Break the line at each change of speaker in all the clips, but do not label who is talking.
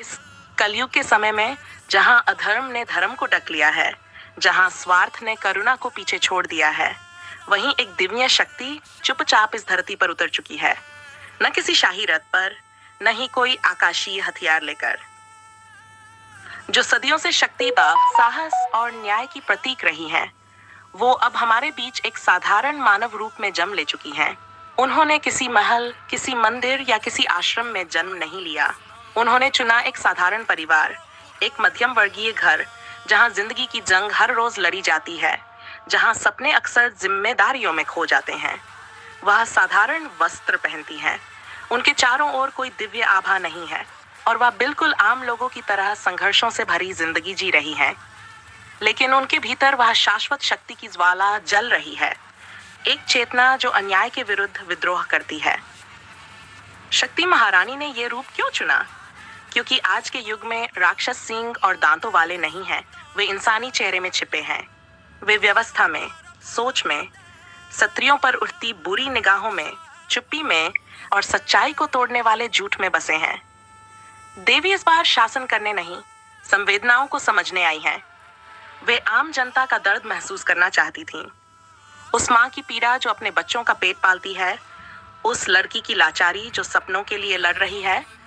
इस कलयुग के समय में जहां अधर्म ने धर्म को ढक लिया है, जहां स्वार्थ ने करुणा को पीछे छोड़ दिया है, वहीं एक दिव्य शक्ति चुपचाप इस धरती पर उतर चुकी है। न किसी शाही रथ पर, न ही कोई आकाशीय हथियार लेकर। जो सदियों से शक्ति का साहस और न्याय की प्रतीक रही हैं, वो अब हमारे बीच एक साधारण मानव रूप में जन्म ले चुकी हैं। उन्होंने किसी महल, किसी मंदिर या किसी आश्रम में जन्म नहीं लिया। उन्होंने चुना एक साधारण परिवार, एक मध्यम वर्गीय घर, जहां जिंदगी की जंग हर रोज लड़ी जाती है, जहां सपने अक्सर जिम्मेदारियों में खो जाते हैं। वह साधारण वस्त्र पहनती हैं। उनके चारों ओर कोई दिव्य आभा नहीं है और वह बिल्कुल आम लोगों की तरह संघर्षों से भरी जिंदगी जी रही हैं। लेकिन उनके भीतर वह शाश्वत शक्ति की ज्वाला जल रही है, एक चेतना जो अन्याय के विरुद्ध विद्रोह करती है। शक्ति महारानी ने ये रूप क्यों चुना? क्योंकि आज के युग में राक्षस सींग और दांतों वाले नहीं हैं, वे इंसानी चेहरे में छिपे हैं। वे व्यवस्था में, सोच में, क्षत्रियों पर उठती बुरी निगाहों में, चुप्पी में और सच्चाई को तोड़ने वाले झूठ में बसे हैं। देवी इस बार शासन करने नहीं, संवेदनाओं को समझने आई हैं। वे आम जनता का दर्द महसूस करना चाहती थीं। उस माँ की पीड़ा जो अपने बच्चों का पेट पालती है, उस लड़की की लाचारी जो सपनों के लिए लड़ रही है,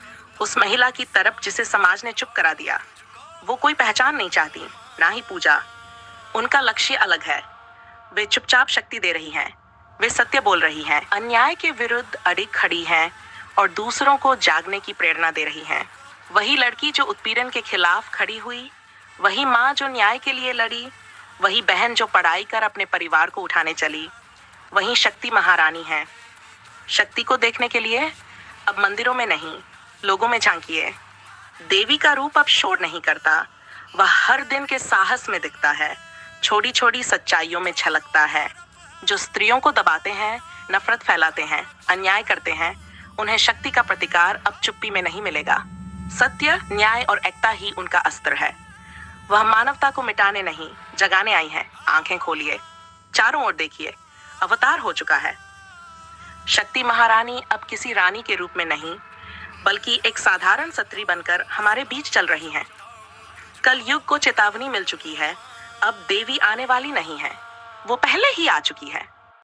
उस महिला की तरफ जिसे समाज ने चुप करा दिया। वो कोई पहचान नहीं चाहती, ना ही पूजा। उनका लक्ष्य अलग है। वे चुपचाप शक्ति दे रही हैं। वे सत्य बोल रही हैं, अन्याय के विरुद्ध अडिग खड़ी हैं और दूसरों को जागने की प्रेरणा दे रही हैं। वही लड़की जो उत्पीड़न के खिलाफ खड़ी हुई, वही माँ जो न्याय के लिए लड़ी, वही बहन जो पढ़ाई कर अपने परिवार को उठाने चली, वही शक्ति महारानी है। शक्ति को देखने के लिए अब मंदिरों में नहीं, लोगों में झांकिए। देवी का रूप अब शोर नहीं करता, वह हर दिन के साहस में दिखता है, छोटी छोटी सच्चाइयों में झलकता है। जो स्त्रियों को दबाते हैं, नफरत फैलाते हैं, अन्याय करते हैं, उन्हें शक्ति का प्रतिकार अब चुप्पी में नहीं मिलेगा। सत्य, न्याय और एकता ही उनका अस्त्र है। वह मानवता को मिटाने नहीं, जगाने आई हैं। आंखें खोलिए, चारों ओर देखिए, अवतार हो चुका है। शक्ति महारानी अब किसी रानी के रूप में नहीं, बल्कि एक साधारण सत्री बनकर हमारे बीच चल रही हैं। कल युग को चेतावनी मिल चुकी है। अब देवी आने वाली नहीं है, वो पहले ही आ चुकी है।